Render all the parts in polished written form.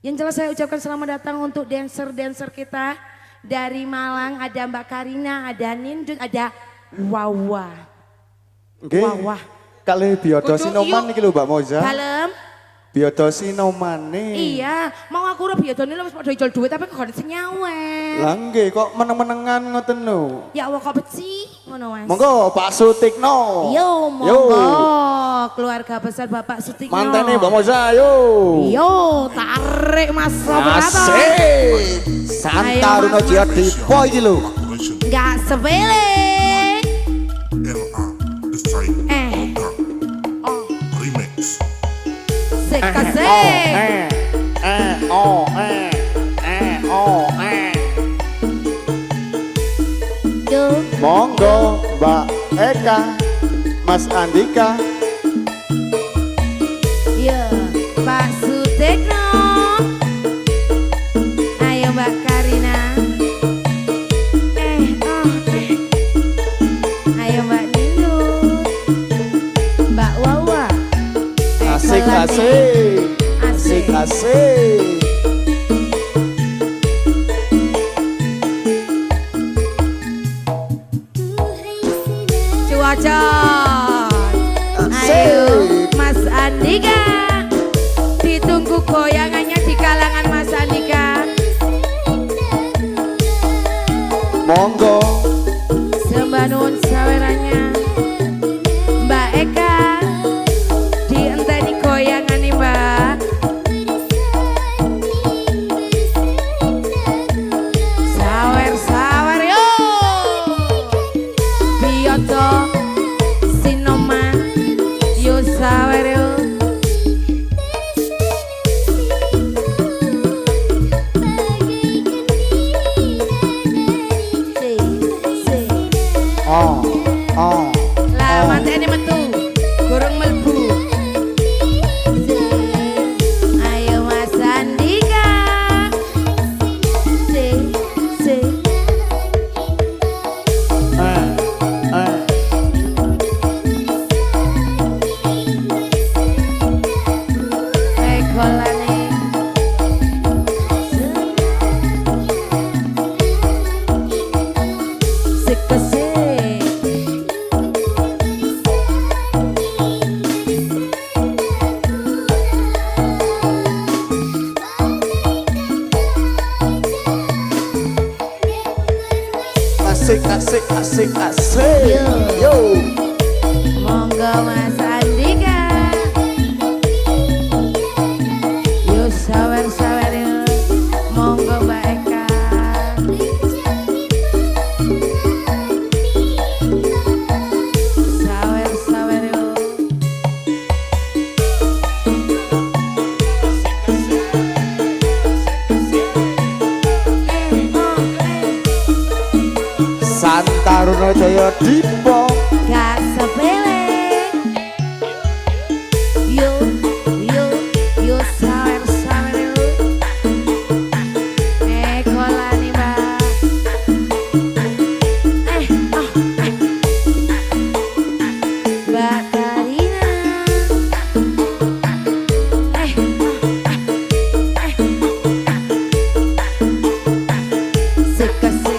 Yang jelas saya ucapkan selamat datang untuk dancer-dancer kita dari Malang. Ada Mbak Karina, ada Nindut, ada Wawa. Wawa. Kali Biodo Sinoman iki lho Mbak Moza. Dalem. Biodo Sinomane. Iya, mau aku ora Biodone lho wis padha ijol duit tapi kok gak senyawe. Lah nggih kok meneng-menengan ngoten lho. Ya Allah kok beci ngono Mas. Monggo Pak Sutikno. Yo, monggo. Keluarga besar Bapak Sutikno. Mantene Mbak Moza, yo. Yo, tarik Mas Sobrato. Asik. Santa Runo Jaya Dipo iki lho. Enggak sepele. Kasih. Monggo Mbak Eka, Mas Andika. Iya, Pak Sutekno. Ayo Mbak Karina. Ayo Mbak Nindu. Mbak Wawa. Asik asik. Asik asik. Cuaca. Ayo Mas Andika. Ditunggu goyangannya di kalangan Mas Andika. Monggo. Sembah nuwun saweranya. Mbak Eka. Dienteni goyangan nih Mbak. Sawer-sawer yo. Biodo Sinoman. Yo sawer yo. Lah mantene metu. Gorong melbu. Ayo Mas Andika. Golane. Sekese. Asik asik asik asik. Yo. Monggo Mas Andika. Yo sawer-sawer yo. Monggo Mbak Eka. Sawer-sawer yo. Santa Runo Jaya Dipo. Gak sepele. Yo, yo, yo sawer-sawer yo. Kolani Mbak. Mbak Karina. Sekese.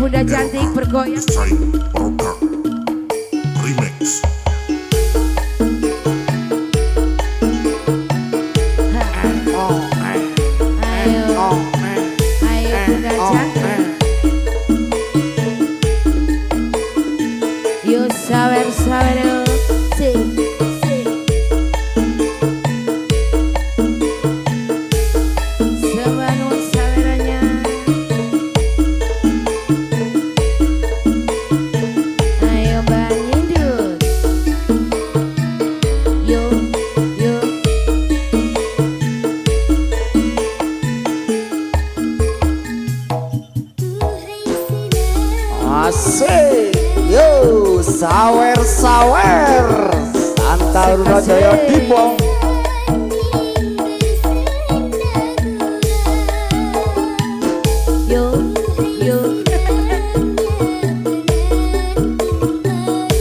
bunda cantik bergoyang. Desain produk remix. Ayo bunda cantik. Yo sawer sawer si. Sebangun sawerannya. Ayo Banyindut. Yo yo. Asik. Yo, sawer-sawer. Santa Aruna Jaya Dipo. Yo yo.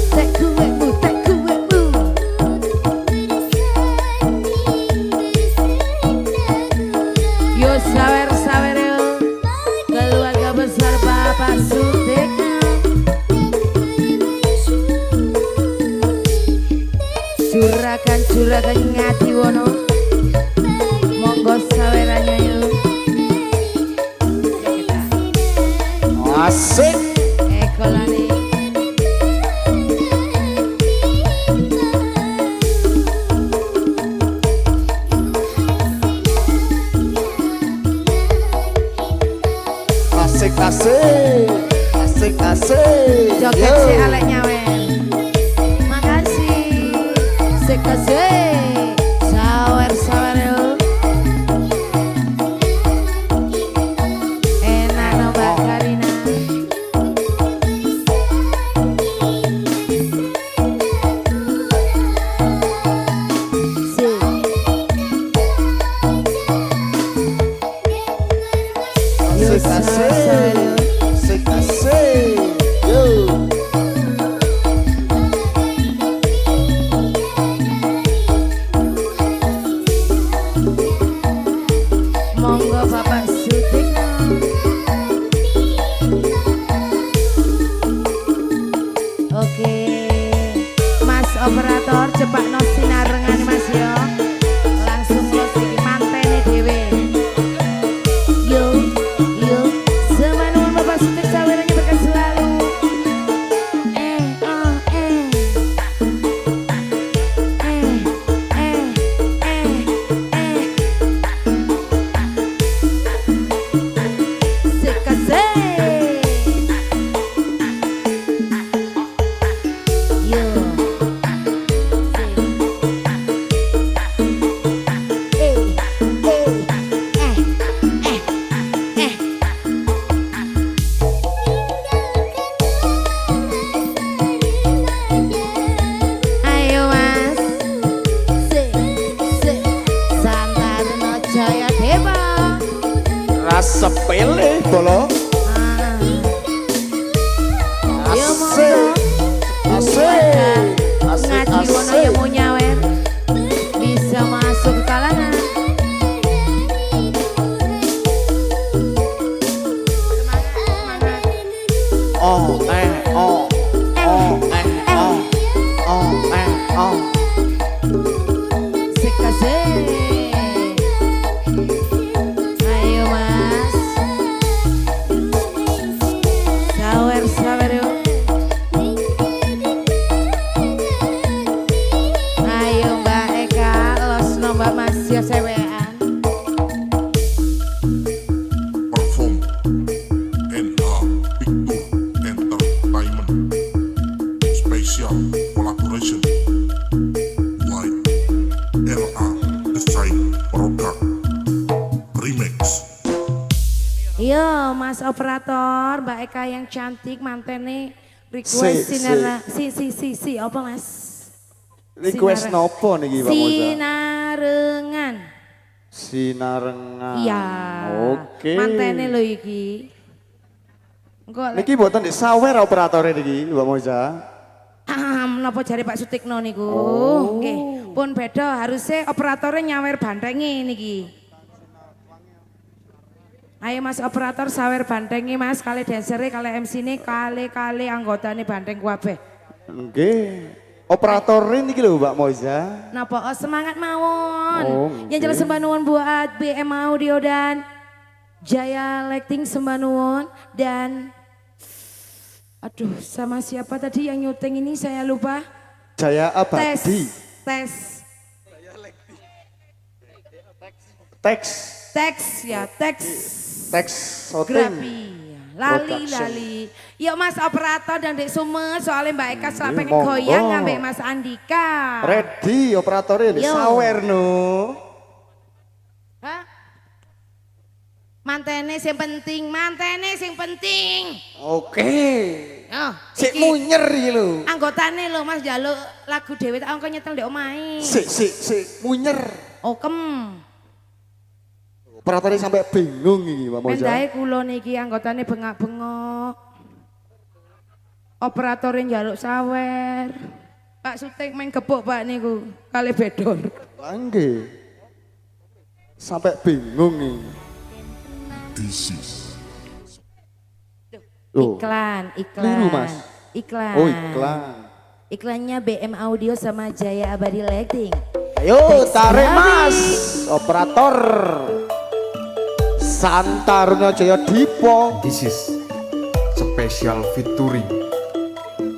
Tak kuatmu, tak kuatmu. Yo sawer-sawer yo. Keluarga besar Bapak Sutikno. Juragan Ngadiwono. Monggo sawerannya yo. Ya kita. Asik. Ekolani. Asik asik. Asik asik. Joget Yo. si Alek Nyawen. Makasih. Sekasih. Sawer-sawer yo. Enak no Mbak Karina. Si. Yo Asik sawer-sawer yo. asik. Asik asik. Yo. Monggo Bapak Sutikno. Oke, Mas operator cepat no sinarengan Mas yo. Langsung closing mantene dhewe. Yo yo semanun Bapak Sutik sawerannya berkah selalu. Oh eh. Sekasih. Yo. Ayo Mas. Santa Aruna Jaya Dewa. Rasa pele bolo. Yo Asik. Asik. Asik Ngadiwono yang mau asik. nyawer bisa masuk ke kalangan. Semangat. Oh oh. Oh oh. Oh oh. Sekasih. Ayo Mas. Sawer-sawer yo. Ayo Mbak Eka, losno Mbak Mas yo sewean. Perform NA Picture Entertainment. Special collaboration White LA Desain Produk Remix. Yo Mas operator, Mbak Eka yang cantik mantene request si apa Mas? Request nopo niki Pak Moza? Sinarengan. Sinarengan. Iya. Oke. Mantene lho iki. Engko lek Niki mboten disawer operatornya niki Mbak Moza. menapa jare Pak Sutikno niku. Oh. Nggih, pun beda harusnya operatornya nyawer bantenge niki. Ayo Mas operator sawer bantengi Mas, kali dancernya, kali MC ini, kali anggotanya banteng kabeh. Nggih. Operator ini lho Mbak Moza. Napa semangat mawon. Oh, Yang jelas sembah nuwun buat BM Audio dan Jaya Lighting sembah nuwun dan aduh sama siapa tadi yang nyuting ini saya lupa. Jaya Abadi. Tes. Teks Shooting. Lali. Yuk Mas operator dan Dek Sume soalnya Mbak Eka setelah pengen monggo. goyang ngambek Mas Andika. Ready operatornya Yo. sawer no. Hah? Mantene sing penting. Oke. Oh, Sik iki munyer iki lho. anggotane lho Mas njaluk lagu dhewe tak angko nyetel ndek omahe. Sik munyer. Okem. Operatornya sampai bingung iki Mbak Moza. Mendahe kula niki anggotane bengak-bengok. Operatornya njaluk sawer. Pak Sutik main gebuk Pak niku kali bedor. Nggih. Sampai bingung iki. This is Loh. Iklan. Keliru, Mas. Iklan. Oh, iklan. Iklannya BM Audio sama Jaya Abadi Lighting. Ayo Teks tarik Nabi. Mas. Operator. Santaruna Jaya Dipo. This is special featuring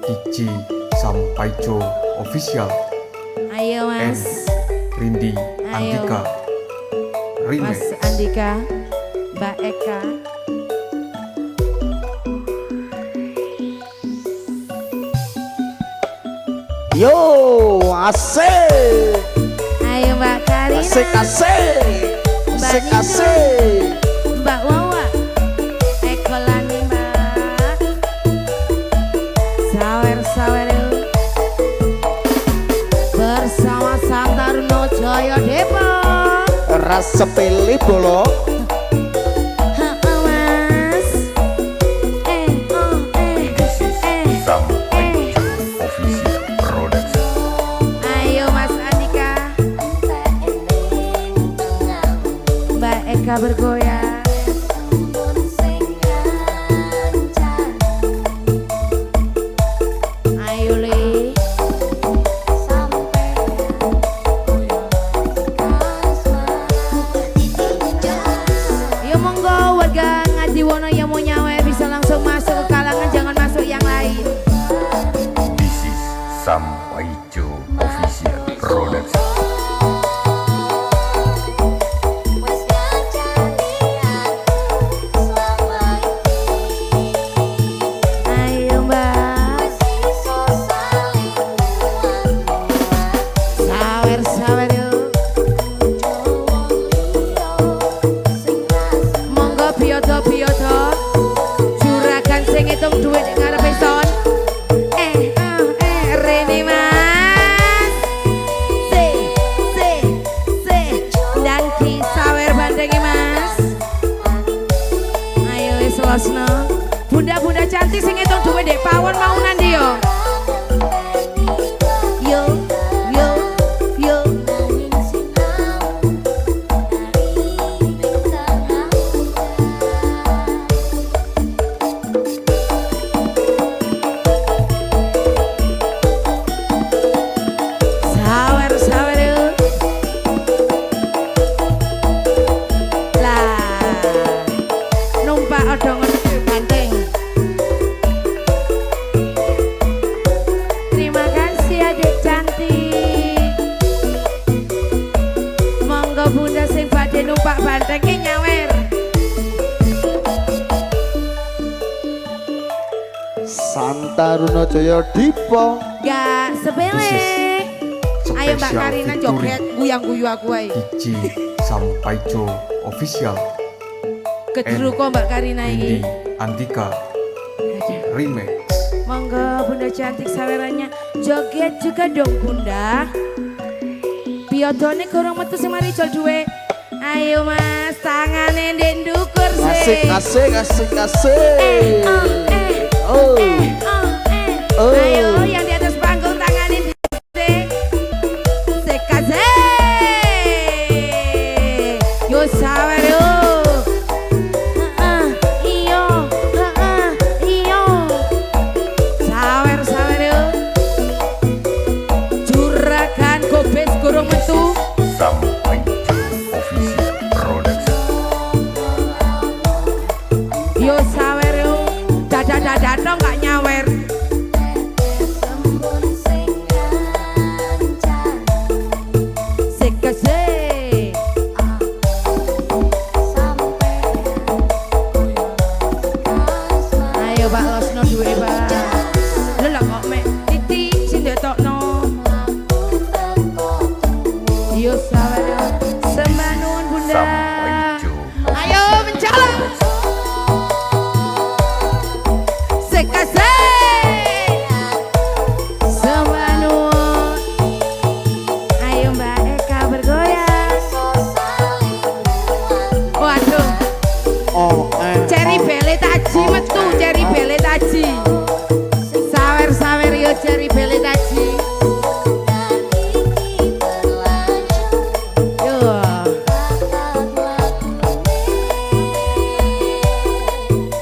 DJ Sampaijo Official Ayo and Mas. Rindi Ayo. Andika Remix. Mas Andika, Mbak Eka. Yo, asik. Ayo Mbak Karina. Asik. Mbak Nino. Asik. Mbak Wawa. Eko Lani Mbak. Sawer yuk. Bersama Santarno Jaya Depok. Rasa pilih bolok. Mas. This is Sampaijo Official Production. Ayo Mas Andika. Mbak Eka bergoyang. Ayo Le. Yo monggo warga Ngadiwono yang mau nyawer bisa langsung masuk ke kalangan, jangan masuk yang lain. This is Sampaijo Official Production. Ayo Mbak. Sawer yuk. Monggo biyoto juragan sing ngitung duit ngarepe son. Rene Mas. Se. Dan ki sawer bandengi Mas. Ayo wis losno. Bunda-bunda cantik sing ngitung duit dek pawon mau nandi yo. Yo. Sawer yuk. Lah. Numpak odong banteng. Terima kasih adik cantik. Monggo bunda sing badhe numpak bantengnya nyawer. Santaruna Jaya Dipo. Gak sepele. Ayo Mbak Special Karina featuring joget guyu aku ae. DJ Sampaijo Official Kedru kok Mbak Karina Rindi ini. Andika Remix. Monggo bunda cantik sawerannya joget juga dong bunda. Biodone kurang metu sing mari jol duwe. Ayo Mas tangane ndek ndukur sih. Asik. Ayo yang di atas panggung tanganin sekaze. Yo sawer yo. dong gak nyawer. Sekase. Ayo Pak losno duwe Pak. Lho lah kok mek titik sing ndetokno. Yo sawer sembah nuwun Bunda. Sampaijo. Ayo menjalan. Sekase. Sembah nuwun. Ayo Mbak Eka bergoyang. Waduh, Oh, ceri bele taji metu, ceri bele taji. Sawer-sawer yo ceri bele taji. Yo.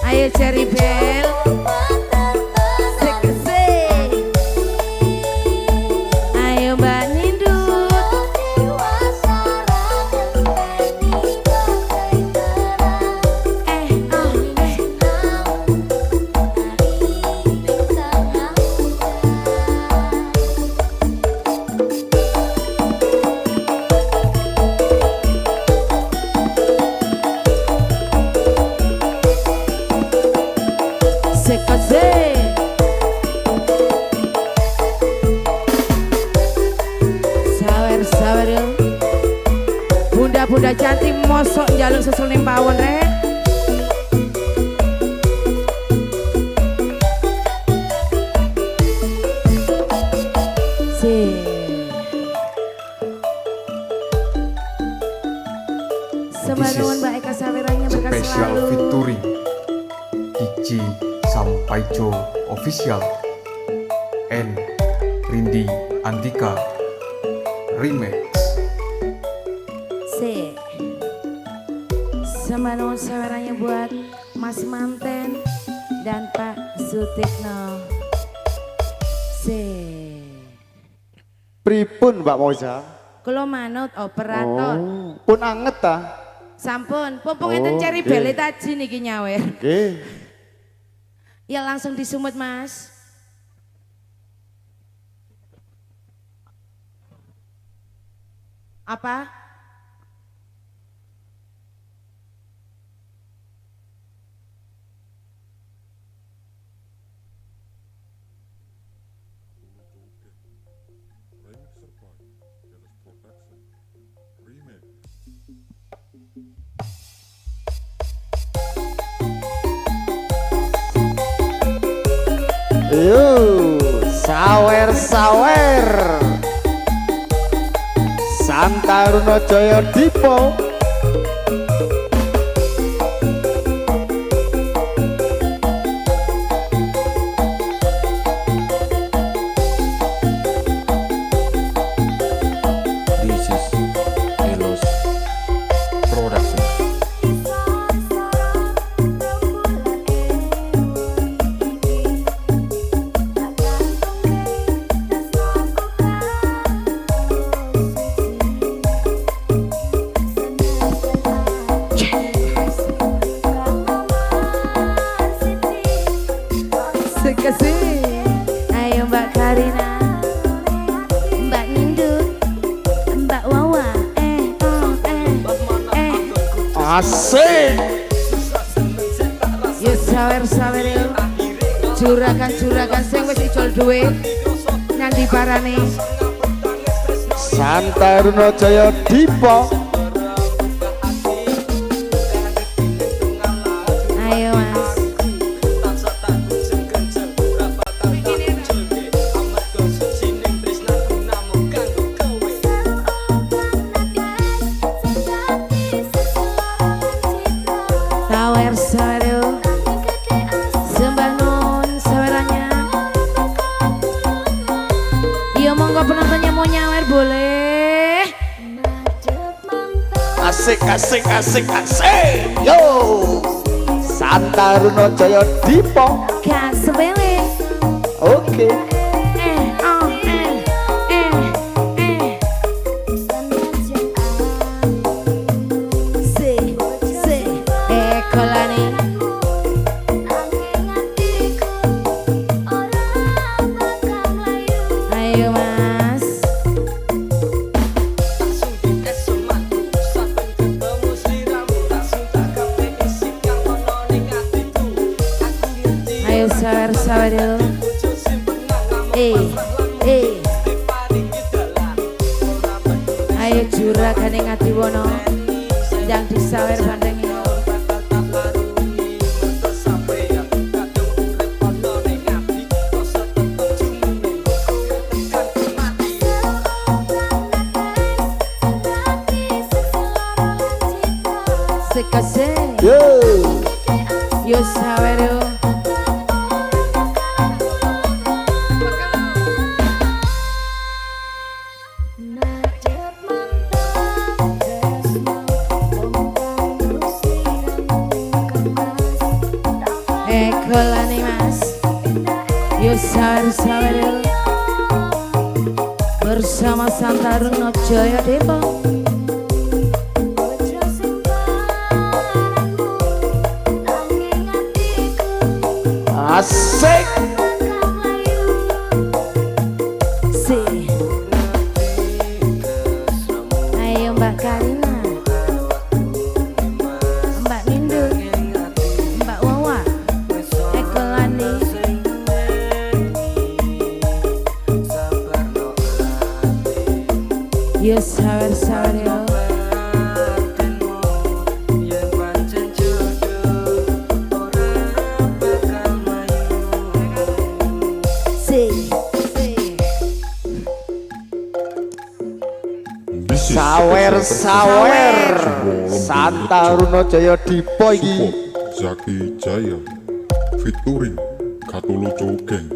Ayo ceri bel. Sekese. Ayo Mbak Nindut. Sekase. Sawer-sawer yo. Bunda-bunda cantik mosok njaluk susul ning pawon rek. Sembah This is nuwun Mbak Eka sawerannya berkah Special selalu. featuring Kici Sampaijo Official and Rindi Andika Remix. Se. Sembah nuwun sawerannya buat Mas Manten dan Pak Sutikno. Se. pripun Mbak Moza? Kula manut operator. Oh, pun anget ta? Sampun, pompong Oh, enten ceri oke. bele taji niki nyawer. Nggih. Ya langsung disumut Mas. Apa? Yo, sawer-sawer. Santa Runo Jaya Dipo. This is Elos Production. Sekesi. Ayo Mbak Karina, Mbak Nindut, Mbak Wawa. Asik. Yo sawer-sawer yo. Juragan-juragan sing wis ijol duwe nganti parane. Santa Runo Jaya Dipo. Ayo Mas. Sawer-sawer yo. Sembah nun sawerannya. Iya monggo penontonnya mau nyawer boleh. Asik, asik, asik, asik. Yo, Santa Runo Jaya Dipo. Gak sepele. Oke. Kolani. sawer-sawer yo. Ayo juragane Ngadiwana yang disawer bandeng yo. Sekase yo sawer yo. Kolane mas yo sawer-sawer yo. Bersama Santaruna Jaya Depok. Asik. Si ayo Mbak Karina, Mbak Nindu, Mbak Wawa, Ekolani. Yo sawer-sawer yo. Sawer Santaruna Jaya Dipa iki. Zaki Jaya featuring Katoloco Gang,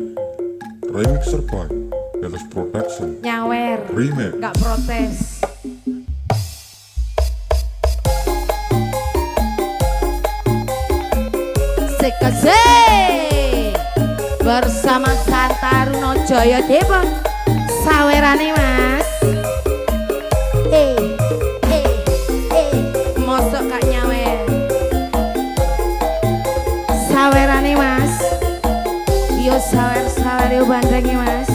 remixer by Elos Production, Nyawer remake. gak protes. Sekase bersama Santaruna Jaya Depok. Sawerane mas. Mosok gak nyawer. Sawerane mas. Yo sawer-sawer yo bandenge mas.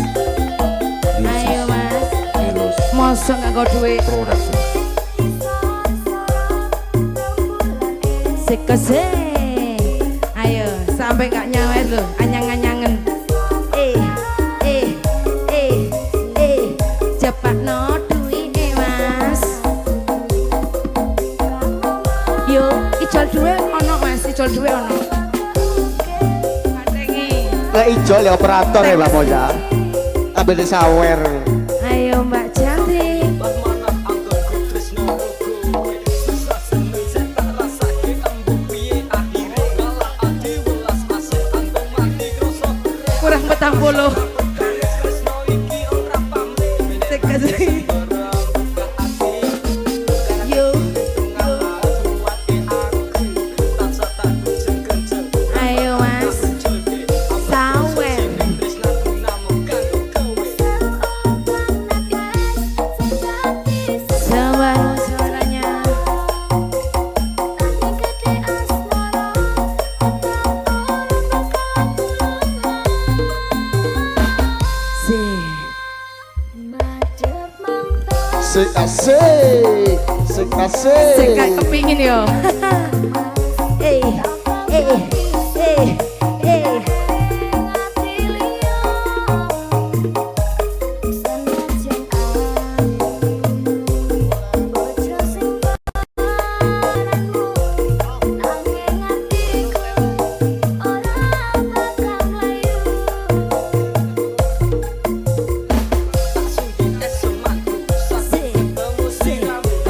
Ayo mas. Elos Mosok gak go duit. Production. Sekese. Ayo sampai gak nyawer loh, anyang-anyangen. Cepat no duit mas. Yo ijol duit ono mas, ijol duit ono. Bandengi. Lek ijol ya operator ya Mbak Moja. Ambil sawer. Ayo Mbak Cantik. Kurang 40. Sekase. Yo. Ayo mas. Sawer. Suaranya. Asik. Seka kepingin yo. Eh.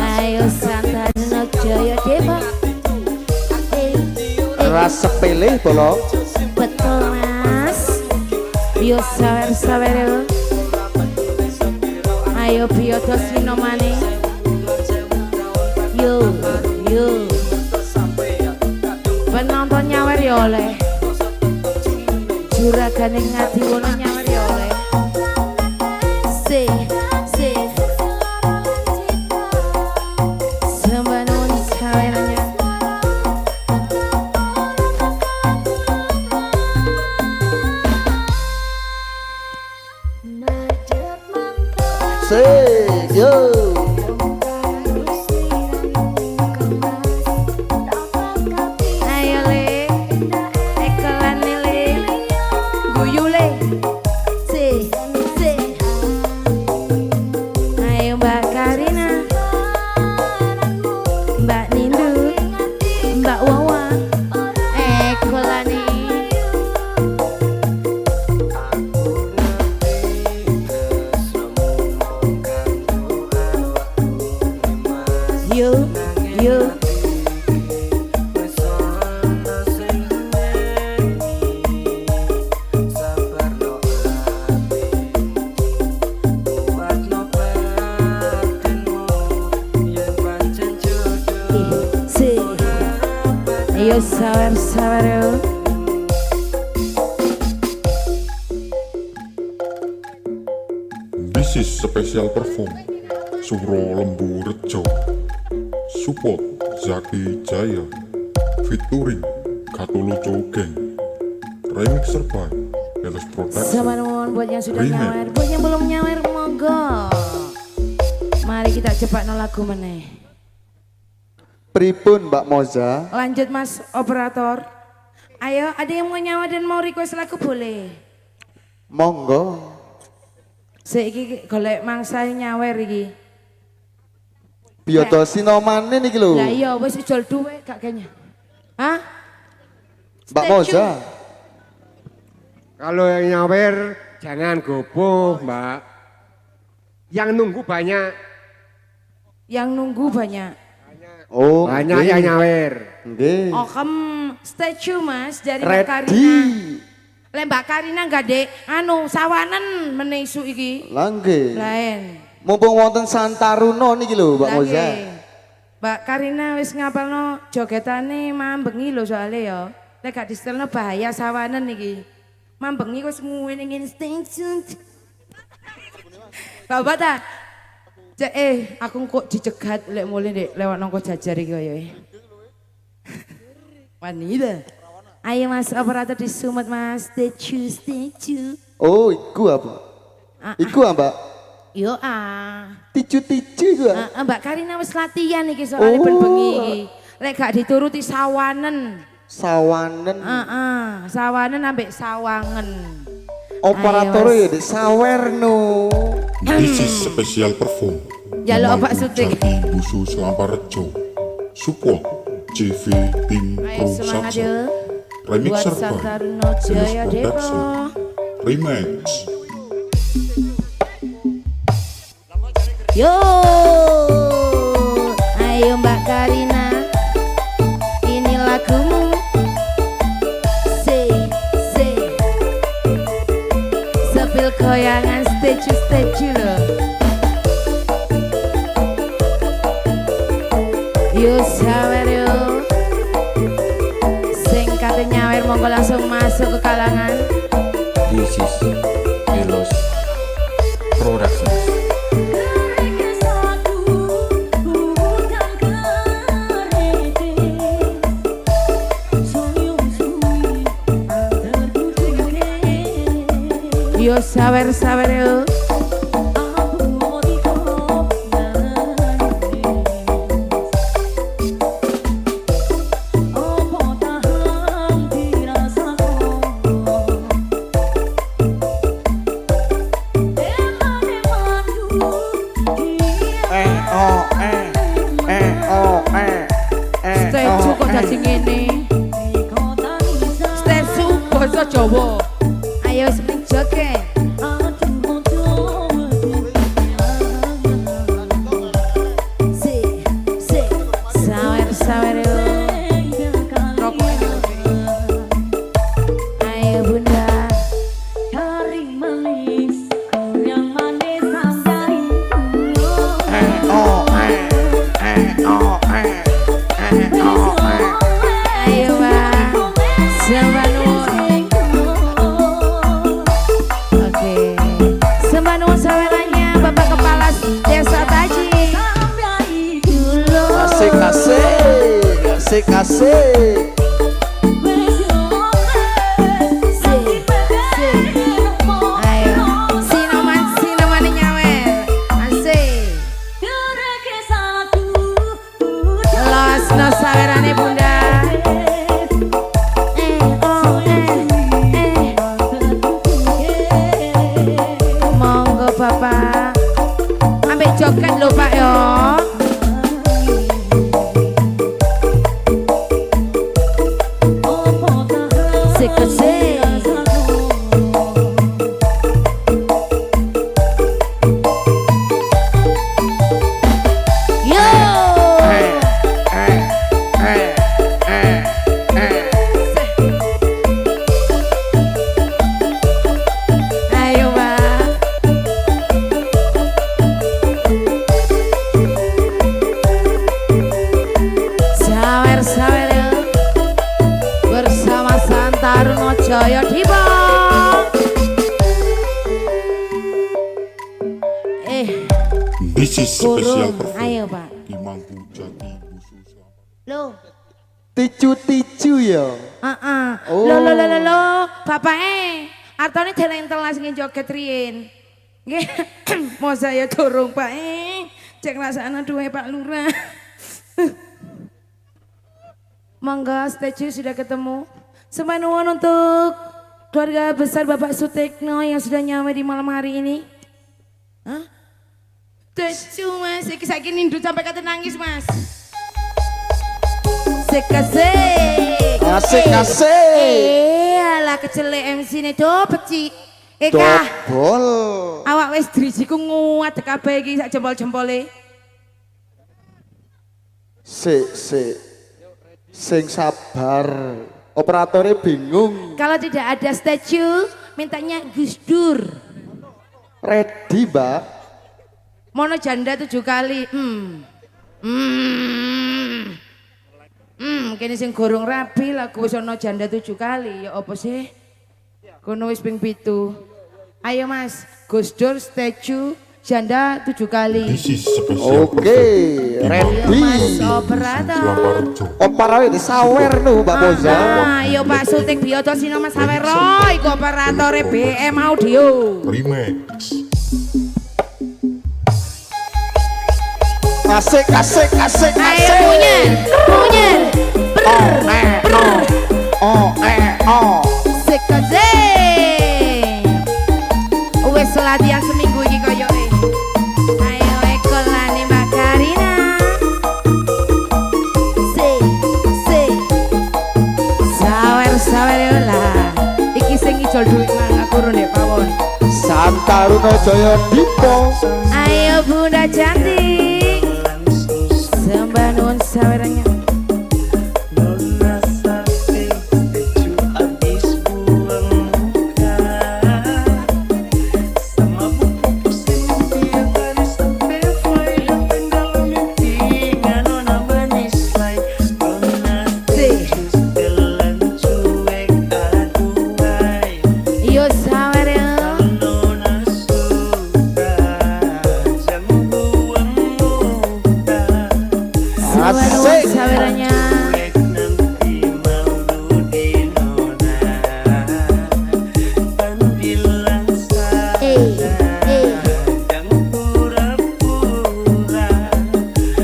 Ayo Santaruna Jaya Depok. Ras sepele bolong. Betul mas. Yo sawer-sawer yo. Ayo Biyoto Sinomane. Yo. Penonton nyawer yo oleh. Juragane Ngadiwana nyawer yo oleh. Si. Sembanun sawernya. Yo. Ayo le. Ekolane le. sawer-sawer yo. This is special perform Suro Lembu Rejo. Support Zaki Jaya featuring Katuluco Gang. Remixer by Elos Production. Sama nuwun buat yang sudah Remake. nyawer, buat yang belum nyawer monggo. Mari kita cepat lagu meneh. Pripun Mbak Moza? Lanjut Mas Operator. Ayo, ada yang mau nyawer dan mau request lagu boleh. Monggo. Saiki golek mangsa nyawer iki. Biyoto sinomane niki lho. Lah iya wis ijol duwe gak kayaknya. Hah? Mbak Stay Moza. tune. Kalau yang nyawer jangan gopoh, Mbak. Yang nunggu banyak. Yang nunggu banyak. Oh, Banyak nggih. yang nyawer. Nggih. Oh statue Mas dari Mbak Karina. Ready. Lek Mbak Karina enggak dek, anu sawanen menesu iki. Lah nggih. Lain. Mumpung wonten Santaruno niki lho Mbak Moza. Lagi. Mbak Karina wis ngapalno jogetane mambengi lho soalnya ya. Lek gak distelno bahaya sawanen iki. Mambengi wis ngene-ngene stay tuned. Bapak ta? Aku kok dicegat lek mulai dek lewat nongko jajar iki kaya. Wanita. Ayo Mas Operator di Sumet Mas, statue. Oh, iku apa? Iku Mbak. Yo Ticu-ticu iku. Mbak Karina wis latihan iki soalnya ben bengi iki. Lek gak dituruti sawanen. Sawanen. Sawanen ambek sawangen. Operator Ayo, ya di sawerno. This is special perform. Jaluk Mamang opak syuting. Jati Busu Selampar Rejo. Support CV Tim Ayo Pro semangat Saksa. yo. Remixer Buat by Santaruno Jaya Elos Production. Depok. Remix. Yo, ayo Mbak Karina, ini lagumu. Say, sepil goyangan statue loh. Yo sawer yo, sing kate nyawer monggo langsung masuk ke kalangan. This is Elos Productions. Yo sawer yo. Statue kok dadi ngene. Statue basa Jawa. Ayo sing joget. Sawer yo. Rokok ini. Ayo Bunda. Ayo Mbak. Sembah nuwun. Oke. Sembah nuwun sawerannya Bapak Kepala Desa Taji. Asik. Ayo. Sinoman nyawer. Asik. Los no sawerane Bunda. Monggo Bapak. Ambek joget lho Pak yo. Sik. Yo. Ayo Mbak. This is special Kurung. Ayo, perform Pak. di Mangku Jati khusus Loh. Ticu-ticu ya. Oh. Lo, bapak artone jalan telas ngin joget riyin. Nggih, mau saya dorong Pak cek rasana duwe Pak Lurah. Monggo statue sudah ketemu. Sembah nuwun untuk keluarga besar Bapak Sutekno yang sudah nyampe di malam hari ini. Hah? Statue Mas, iki saiki nindut sampai kate nangis Mas. Sekasih. Asik-asik. Alah kecelek MC ne do peci. Eka. Dobol. Awak wis drijiku nguat kabeh iki sak jempol-jempole. Sing sabar. Operatornya bingung. Kalau tidak ada statue, mintanya Gus Dur. Ready, Mbak. Mono janda 7 kali. Kene sing gorong rapi lagu wis ana janda 7 kali. Ya apa sih? Kono wis ping 7. Ayo Mas, Gus Dur statue janda 7 kali. This is special Oke, perform di ready. Mangku Mas Jati operator. khusus Lamparjo. Operawe di sawer nu, Mbak Boza. Ayo Pak Sutik Bioto Sino Mas Sawero, iku operatore BM Audio. Remix. Asik. Ayo munyer. Oh. Sekaze. Wes latihan seminggu iki koyoke. Ayo ekolane Mbak Karina. Sawer lah. Iki sing ijol duit mangga kurun dek pawon. Santaruno Jaya Dipo. Ayo Bunda cantik. Sembah nuwun sawerannya. Yo sawer ya. Asik. Sawerannya.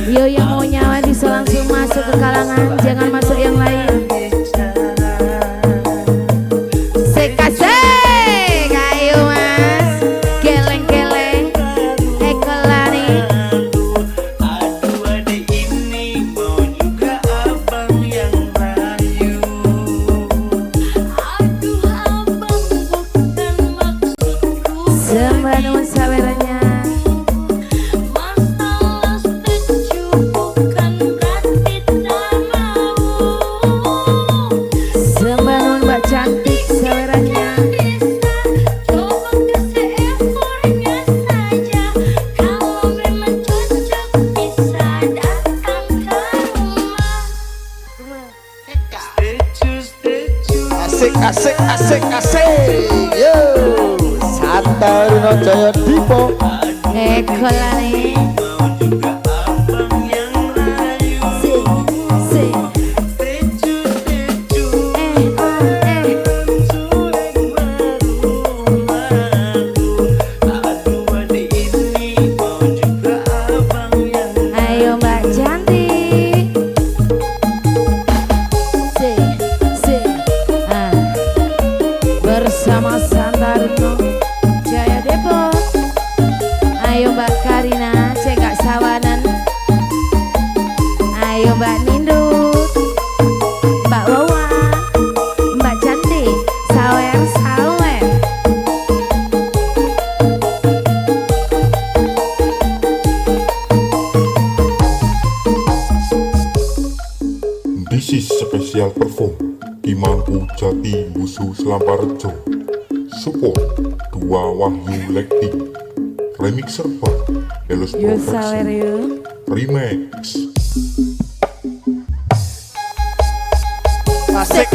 Yo yang mau nyawa bisa langsung masuk ke kalangan, jangan masuk yang lain. Sekasih, ayo Mas, geleng-geleng, ekolani. Sembah nuwun sawerannya. Sembah nuwun Mbak cantik sawerannya. Asik. Yo. Santaruno Jaya Dipo. Ekolani. Ayo Mbak cantik. Bersama Santaruno Jaya Depok. Ayo Mbak Karina, cekak sawanan. Ayo Mbak Nindut, Mbak Wawa, Mbak cantik, sawer. This is special perform di Mangku Jati khusus Lamparjo. Support Dua Wahyu Lekti. Remix serba Elos Yo sawer Production. yo. Remix. Asik.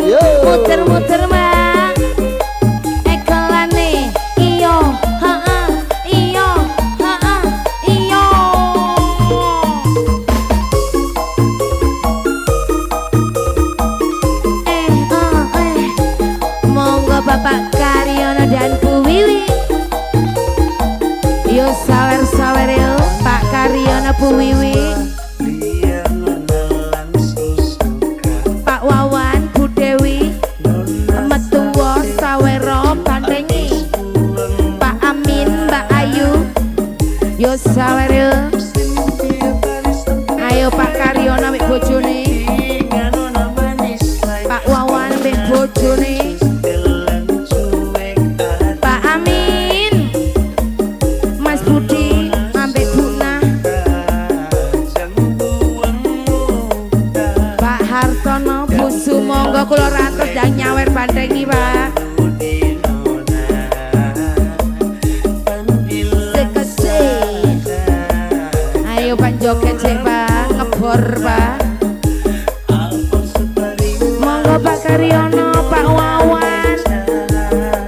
Yo. Muter-muter Mbak. Ekolane. Iyo, Bu Wiwi, Pak Wawan, Bu Dewi, Metuwo Sawero Bandengi, Pak Amin, Mbak Ayu, yo Sawero. Ayo Pak Karyono mbek bojone, Pak Wawan mbek bojone, Pak Amin, Mas Budi ambek Buna, Pak Hartono, Bu Sumangga kula ratus dan nyawer Bandengi Pak. Sekese. Ayo Pak joget sik Pak, ngebor Pak. Monggo Pak Karyono, Pak Wawan,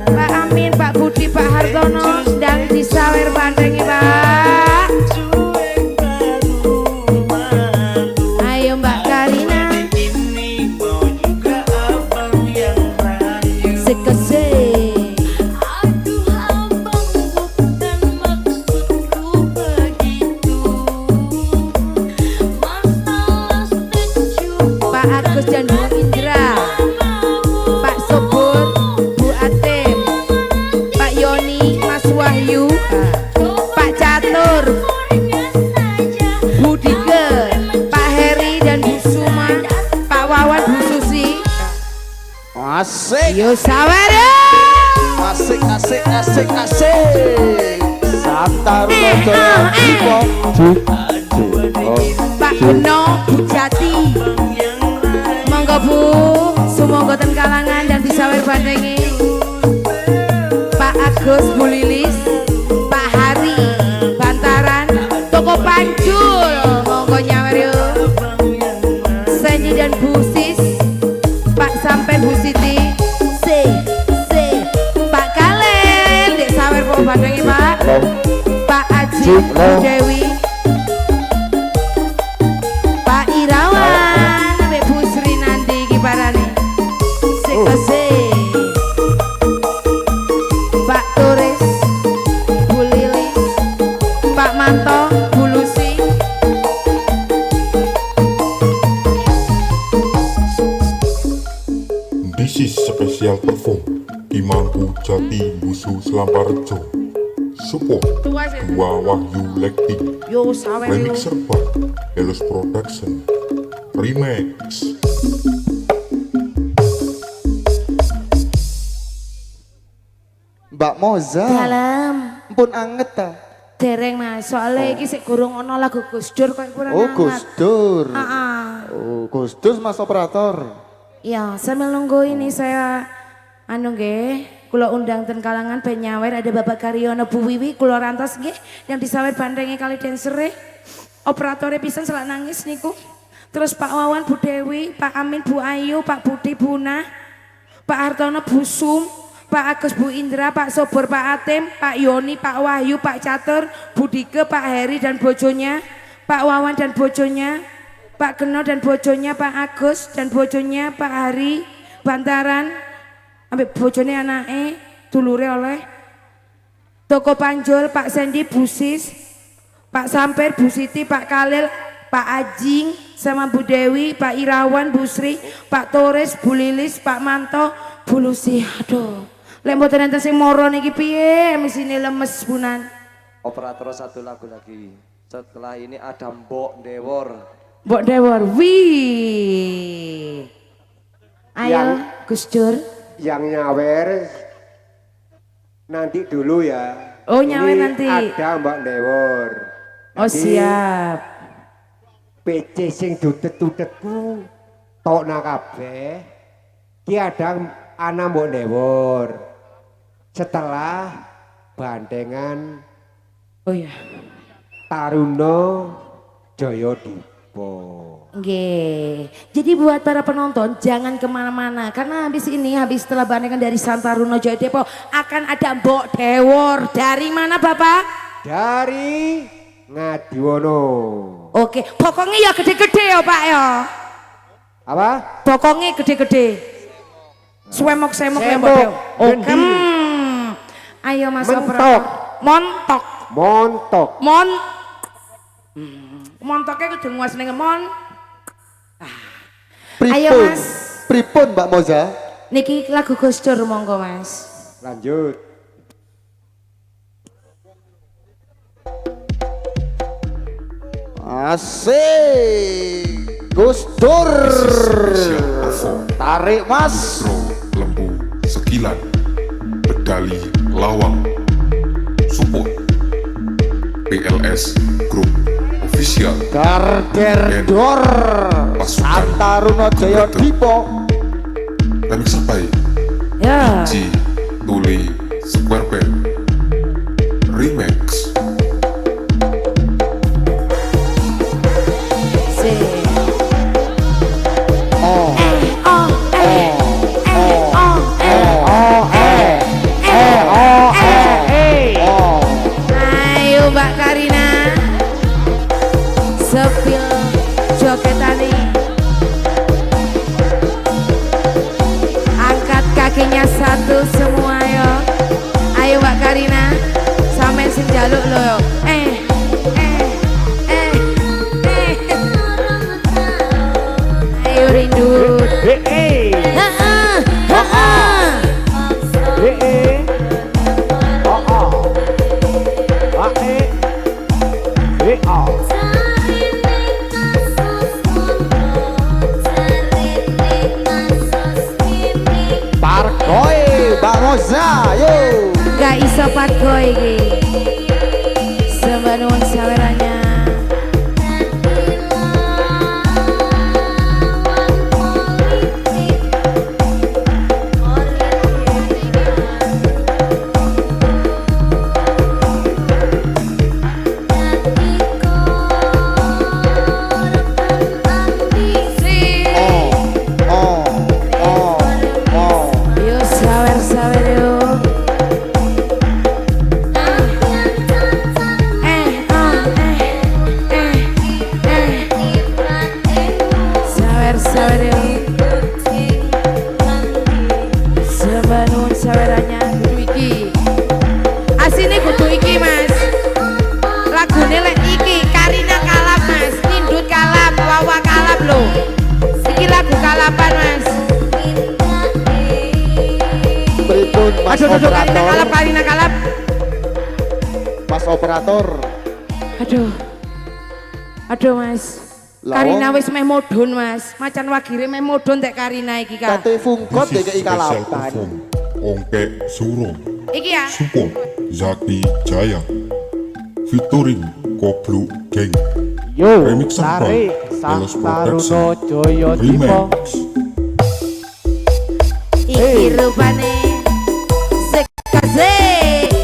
Pak Amin, Pak Budi, Pak Hartono sedang disawer Bandengi Pak. Ayo Mbak Karina. Sekese. Pak Agus dan Bu Indra, Pak Sobur, Bu Atem, Pak Yoni, Mas Wahyu, Pak Catur, Bu Dike, Pak Heri dan Bu Suma, Pak Wawan, Bu Susi. Asik, Yo sawere. asik, asik, asik, asik. Santa Runo Jaya Dipo. Pak Beno, Bu Jati. Monggo Bu, sumangga ten kalangan dan disawer Bandengi. Pak Agus, Bu Lilis, Pak Hari, Bantaran, Toko Pancul, monggo nyawer yo. Sanji dan Bu Sis, Pak sampai Bu Siti, Pak Kalen, dek sawer Po Bandengi Pak. Pak Aji, Bu Dewi, Pak Irawan, Mbak Bu Sri Nandi kiparane. Sekese. Pak Turis, Bu Lilis, Pak Manto, Bu Lucy. This is special perform Imangku Jati Busu Selamparjo. Support Tua sih. Dua Wahyu Lekti. Yo sawer yo. Remix serba Elos Production. Remix. Mbak Moza, Dalam pun anget ta. dereng Mas, soalnya iki sik gurung ono lagu Gus Dur kok kurang Oh, hangat. Gus Dur. Heeh. Oh, Gus Dur Mas Operator. Ya, sambil nunggu ini saya anu nggih, kula undang ten kalangan ben nyawer ada Bapak Karyono, Bu Wiwi, kula rantos nggih yang disawer Bandengi kali dansere. Operatore pisan selak nangis niku. Terus Pak Wawan, Bu Dewi, Pak Amin, Bu Ayu, Pak Budi, Buna, Pak Hartono, Bu Sum, Pak Agus, Bu Indra, Pak Sobor, Pak Atem, Pak Yoni, Pak Wahyu, Pak Catur, Bu Dike, Pak Heri dan bojonya, Pak Wawan dan bojonya, Pak Geno dan bojonya, Pak Agus dan bojonya, Pak Hari, Bantaran, ambek bojone anake, dulure oleh Toko Panjul, Pak Sandy, Bu Sis, Pak Samper, Bu Siti, Pak Kalil, Pak Ajing, sama Bu Dewi, Pak Irawan, Bu Sri, Pak Torres, Bu Lilis, Pak Manto, Bu Lucy. Aduh, lek mboten enten sing moro niki piye mesine lemes Bunan. Operator satu lagu lagi. Setelah ini ada Mbok Dewor. Mbok Dewor, wih. Ayo Yang- Gus Dur. Yang nyawer nanti dulu ya. Oh, nyawer Ini nanti. ada Mbak Dewor. Oh Jadi, siap. PC sing dudet-dudetku tokna kabeh. Ki ada ana Mbok Dewor. Setelah bandengan Oh ya. Taruno Jaya Dipo. Nggih. Jadi buat para penonton jangan kemana-mana karena habis setelah bandengan dari Santaruno Jaya Depo akan ada Mbok Dewor. Dari mana Bapak? Dari Ngadiwono. Oke, pokoknya ya gede-gede ya Pak ya. Apa? Pokoknya gede-gede. Semok-semok ya Mbok Semok, Dewo. Oke. gendi. Ayo Mas Mentok. operator. Montok. Montok. Montoknya kudu nguas ning ngemon. Ayo, Pripun? Mas. Pripun Mbak Moza? Niki lagu Gus Dur monggo Mas. Lanjut. Asik. Gus Dur. Special perform Tarik Mas. Pro Lembu Sekilan Bedali Lawang Support PLS Group Official Garder Dor. Pasukan Santaruno Jaya Dipo. Remix apa ya? Ya. G Tuli Square Band Remix Si. Oh. Oh, ayo Mbak Karina. Sepil joketane. Angkat kakinya satu semua yo. Ayo Mbak Karina. Sampai sing jaluk lo yo. Ayo rindu. Parkoy Mbak Moza. Yo. Gak iso pago iki. Sembah nuwun saweranya. Yo sawer-sawer yo. Sawer-sawer yo. Sembah nuwun saweranya kudu iki. Asine kudu iki Mas. Lagune lek iki Karina Kalap Mas, Nindut Kalap, Wawa Kalap lho. Iki lagu kalapan Mas. Pripun Mas Aduh, Karina Operator? Kalap, Karina Kalap. Mas Operator. Aduh Mas. Lah, Karina wong- wis meh modun Mas. Macan wagire meh modun tek Karina iki Kak. Kate fungkot This is DKI special Kalapan. perform Ongke Surong Iki ya. Support Zaki Jaya featuring Koplu Gang Yo, Remix tarik Elos Santaruno Production Jaya Dipo. Remix Iki rupane sekase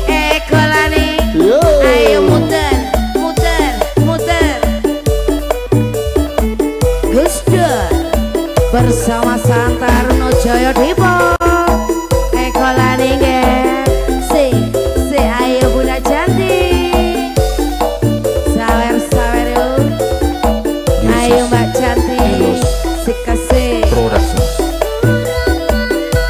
ekolane. Yo. Ayo muter, muter, muter. Gus Dur bersama Santaruno Jaya Dipo. Ekolane nggih. Si ayo Bunda cantik. Sawer-sawer yo. Ayo Mbak cantik. Sekase Productions.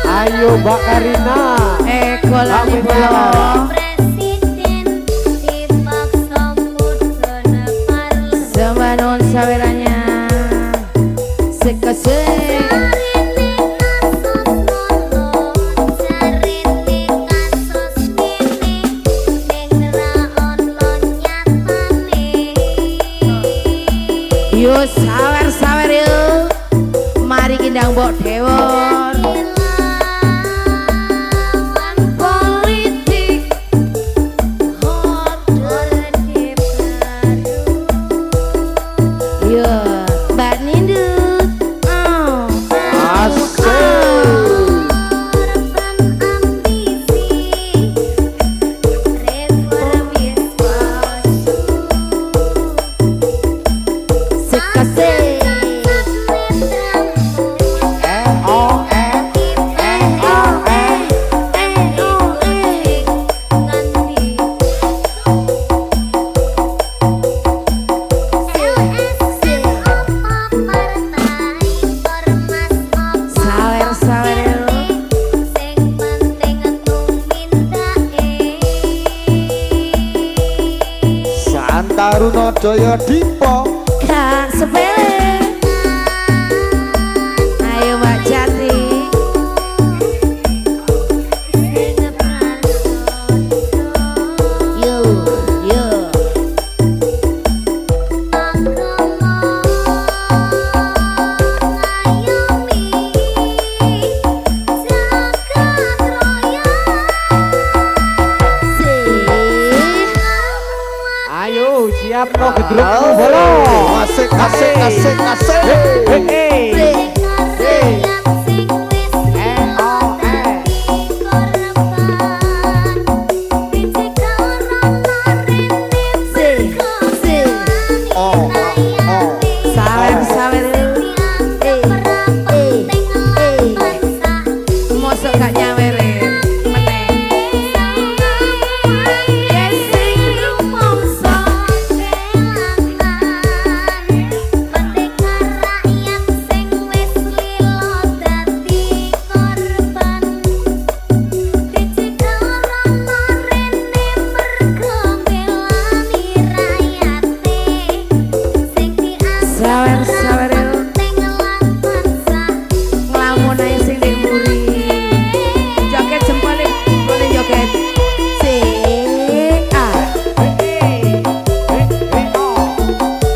Ayo Mbak Karina. ekolane Amin, bawa. Presiden dipaksa mudhun parlemen. Sembah nuwun saweranya. Sekase yo sawer-sawer yo. Mari kindang mbok dewon. Politik yo Mbak Nindut. Runo Jaya Dipo Gak sepele. Ayo Mbak Jati. Yo, yo. Ayo siap no gedruk bola. Asik asik asik asik Sawer sawer. Mosok gak nyawerin. Meneng. Sawer sawer. Ngelamun aja sing di mburi. Joget jempolnya boleh joget.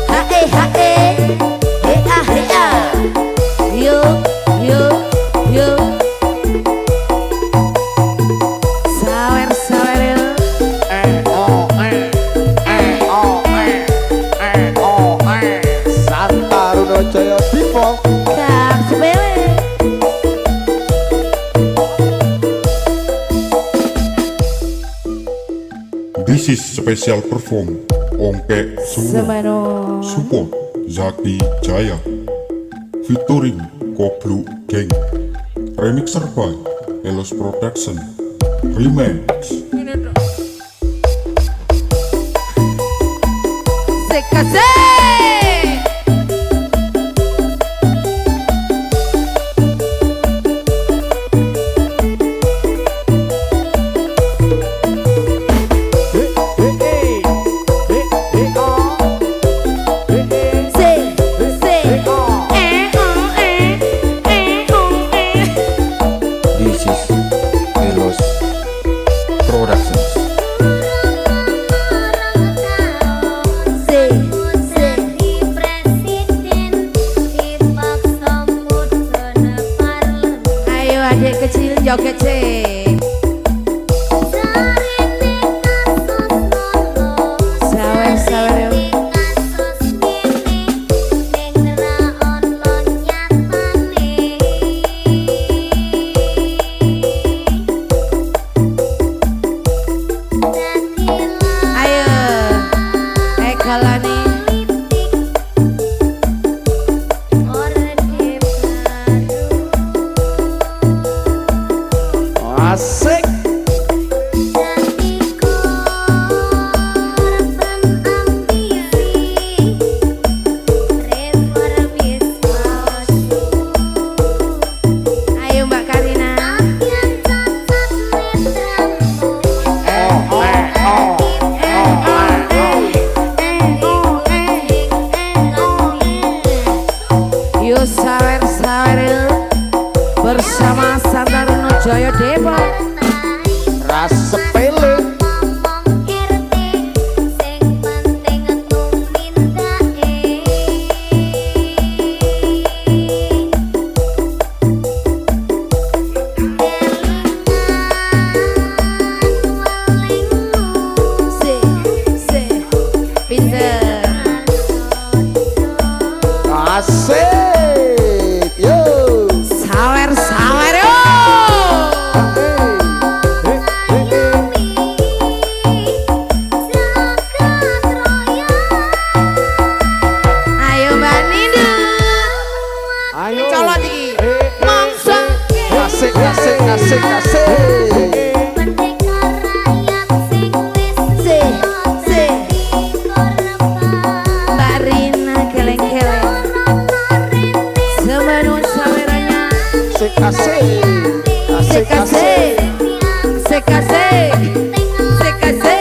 Hae hae. Hea hea. Yo yo yo. Sawer sawer. Santa Runo Jaya Dipo Gak sepele. This is special perform Ongke Suno Semano. Support Zaki Jaya featuring Koplu Gang remixer by Elos Production Remix. Sekase. This is Elos Productions. Ayo adik kecil joget sih. Sawer sawer. Ayo. Kalani. asik Ayo Mbak Karina. Yo sawer sawer bersama Santa Runo Jaya Depok. ras sepele Pinter. asik yo Sawer sawer yo. Ayo Mbak Nindu. Ayo. Colot iki. Mongso. asik asik asik asik Mbak Rina keleng-keleng. Semanu sawerannya. asik asik asik Sekase. Sekase. Sekase.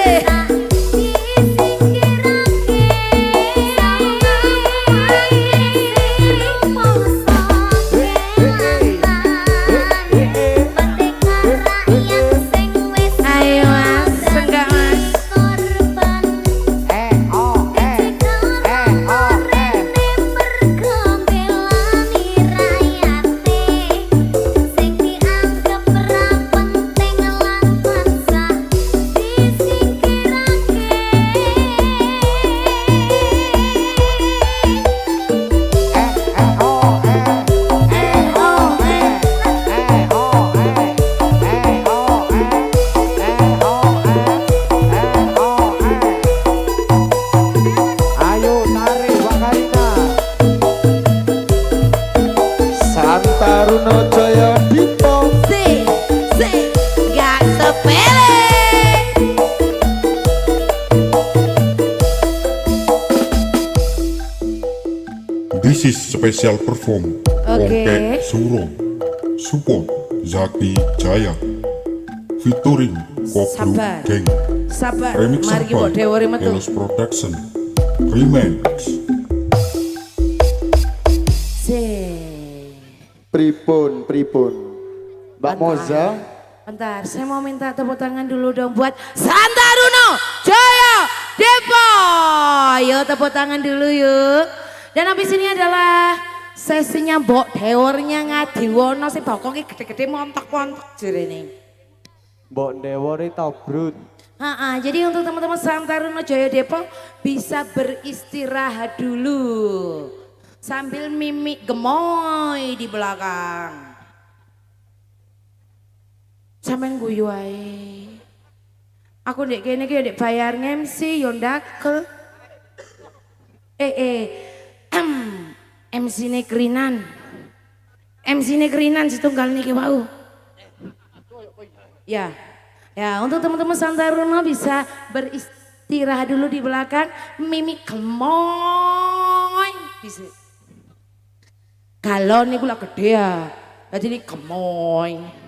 Special perform Oke. Oke Suro. Support Zaki Jaya. Featuring Koplo Sabar. Gang. Sabar, Remix mari kita by dewori metu. Elos Production. Remix. Pripun, pripun. Mbak Moza, Bentar, saya mau minta tepuk tangan dulu dong buat Santaruno Jaya Depok. Yuk tepuk tangan dulu yuk. Dan habis ini adalah sesinya Mbok Dewornya Ngadiwono sih pokoknya gede-gede montok-montok ini. Mbok Dewori tabrut. Jadi untuk teman-teman Santaruno Jaya Depok bisa beristirahat dulu sambil mimik gemoy di belakang. Sampeyan guyu ae. Aku ndek kene iki ndek bayar MC yo ndakel. MC ne Krinan. MC ne Krinan setunggal niki wau. Ya. Ya, untuk teman-teman Santaruno bisa beristirahat dulu di belakang, mimik gemoy bisa. Kalau niku lak gede ya. Jadi ini gemoy.